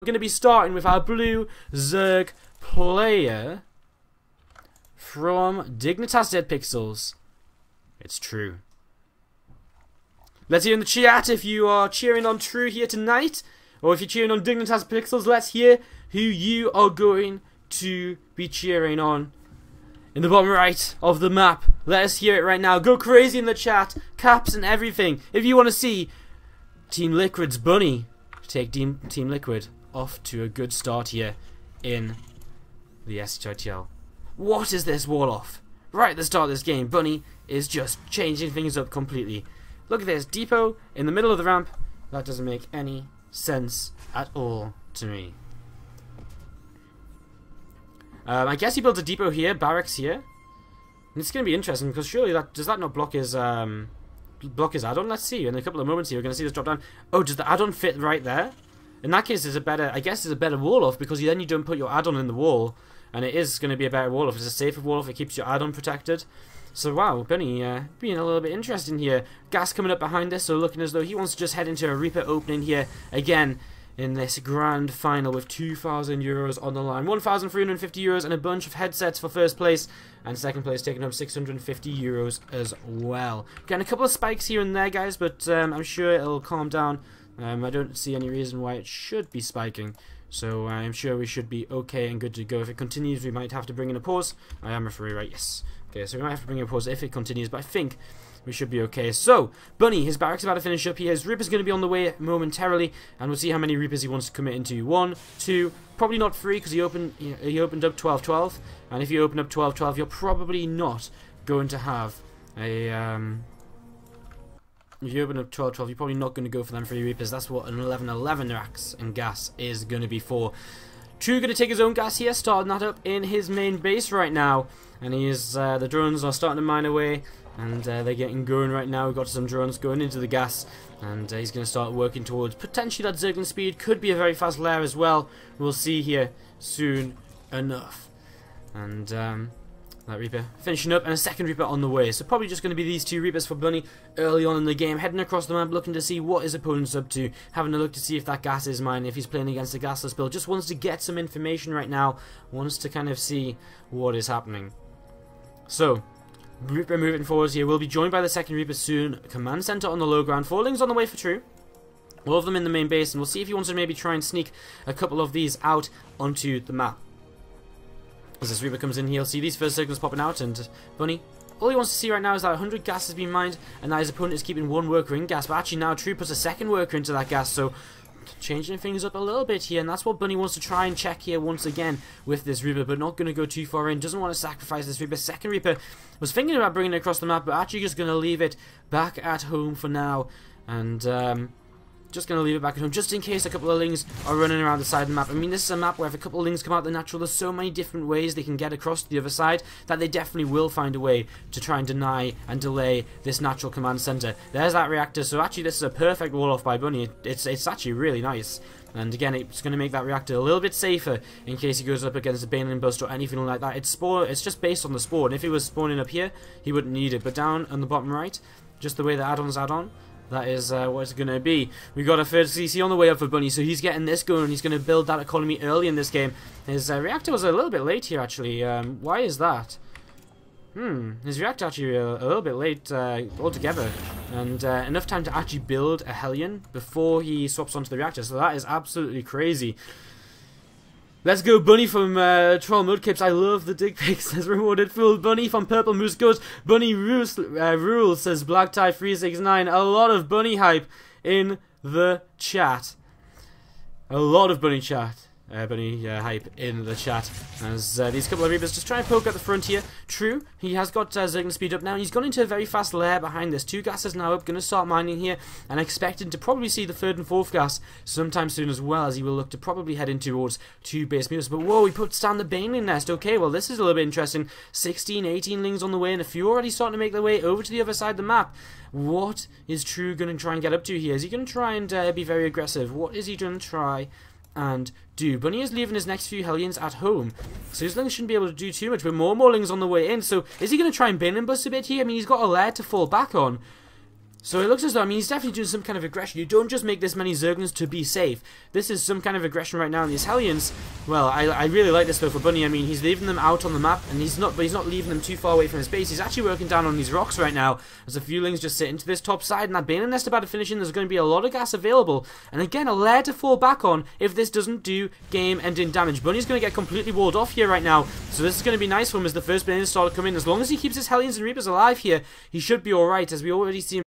We're going to be starting with our blue Zerg player from Dignitas Dead Pixels. It's true. Let's hear in the chat if you are cheering on True here tonight, or if you're cheering on Dignitas Pixels. Let's hear who you are going to be cheering on. In the bottom right of the map, let us hear it right now. Go crazy in the chat, caps and everything. If you want to see Team Liquid's Bunny take Team Liquid off to a good start here in the SHITL. What is this wall off? Right at the start of this game, Bunny is just changing things up completely. Look at this, depot in the middle of the ramp. That doesn't make any sense at all to me. I guess he built a depot here, barracks here. And it's going to be interesting because surely does that not block his add-on? Let's see. In a couple of moments here, we're going to see this drop down. Oh, does the add-on fit right there? In that case, I guess it's a better wall off because then you don't put your add-on in the wall, and it is going to be a better wall off. It's a safer wall off. It keeps your add-on protected. So wow, Bunny being a little bit interesting here. Gas coming up behind this, so looking as though he wants to just head into a Reaper opening here again in this grand final with 2,000 euros on the line. 1,350 euros and a bunch of headsets for first place, and second place taking home 650 euros as well. Getting a couple of spikes here and there, guys, but I'm sure it'll calm down. I don't see any reason why it should be spiking, so I'm sure we should be okay and good to go. If it continues, we might have to bring in a pause. I am referee, right? Yes. Okay, so we might have to bring in a pause if it continues, but I think we should be okay. So, Bunny, his barracks about to finish up here. His Reaper's going to be on the way momentarily, and we'll see how many Reapers he wants to commit into. 1, 2, probably not 3 because he opened up 12-12, and if you open up 12-12, you're probably not going to have a if you open up 12-12, you're probably not going to go for them 3 Reapers. That's what an 11-11 racks and gas is going to be for. True going to take his own gas here, starting that up in his main base right now. And the drones are starting to mine away, and they're getting going right now. We've got some drones going into the gas, and he's going to start working towards potentially that Zergling speed. Could be a very fast lair as well. We'll see here soon enough. And that Reaper finishing up, and a second Reaper on the way. So probably just going to be these 2 Reapers for Bunny early on in the game, heading across the map, looking to see what his opponent's up to, having a look to see if that gas is mine, if he's playing against a gasless build. Just wants to get some information right now, wants to kind of see what is happening. So, Reaper moving forwards here. We'll be joined by the second Reaper soon. Command center on the low ground. 4 Lings on the way for True. All of them in the main base, and we'll see if he wants to maybe try and sneak a couple of these out onto the map. As this Reaper comes in, he'll see these first circles popping out, and Bunny, all he wants to see right now is that 100 gas has been mined, and that his opponent is keeping 1 worker in gas. But actually now True puts a second worker into that gas, so changing things up a little bit here, and that's what Bunny wants to try and check here once again with this Reaper, but not going to go too far in. Doesn't want to sacrifice this Reaper. Second Reaper was thinking about bringing it across the map, but actually just going to leave it back at home for now, and just going to leave it back at home just in case a couple of Lings are running around the side of the map. I mean, this is a map where if a couple of Lings come out the natural, there's so many different ways they can get across to the other side that they definitely will find a way to try and deny and delay this natural command center. There's that reactor, so actually this is a perfect wall off by Bunny. It's actually really nice. And again, it's going to make that reactor a little bit safer in case he goes up against a Baneling Bust or anything like that. It's just based on the spawn. If he was spawning up here, he wouldn't need it. But down on the bottom right, just the way the add-ons add on, that is what it's going to be. We've got a third CC on the way up for Bunny, so he's getting this going. He's going to build that economy early in this game. His reactor was a little bit late here, actually. Why is that? His reactor actually a little bit late altogether. And enough time to actually build a Hellion before he swaps onto the reactor. So that is absolutely crazy. Let's go Bunny from Troll Mudkips. I love the dick pics. Says rewarded fool. Bunny from Purple Moose goes. Bunny rules, says Black Tie 369. A lot of Bunny hype in the chat. A lot of Bunny chat. Bunny hype in the chat as these couple of Reapers just trying to poke at the front here. True, he has got Zergling speed up now, and he's gone into a very fast lair behind this. 2 gases now up, going to start mining here, and expecting to probably see the 3rd and 4th gas sometime soon as well, as he will look to probably head in towards 2 base meters. But whoa, he puts down the Baneling nest. Okay, well this is a little bit interesting. 16, 18 Lings on the way, and a few already starting to make their way over to the other side of the map. What is True going to try and get up to here? Is he going to try and be very aggressive? What is he going to try and do? Bunny is leaving his next few Hellions at home, so his Lings shouldn't be able to do too much, but more Lings on the way in. So is he going to try and Baneling Bust a bit here? I mean, he's got a lair to fall back on. So it looks as though, I mean, he's definitely doing some kind of aggression. You don't just make this many Zerglings to be safe. This is some kind of aggression right now. And these Hellions, well, I really like this though for Bunny. I mean, he's leaving them out on the map, and he's not leaving them too far away from his base. He's actually working down on these rocks right now. There's a few lings just sitting to this top side, and that Bane Nest about to finish in. There's going to be a lot of gas available. And again, a lair to fall back on if this doesn't do game-ending damage. Bunny's going to get completely walled off here right now. So this is going to be nice for him as the first Bane Nest started coming. As long as he keeps his Hellions and Reapers alive here, he should be alright, as we already see him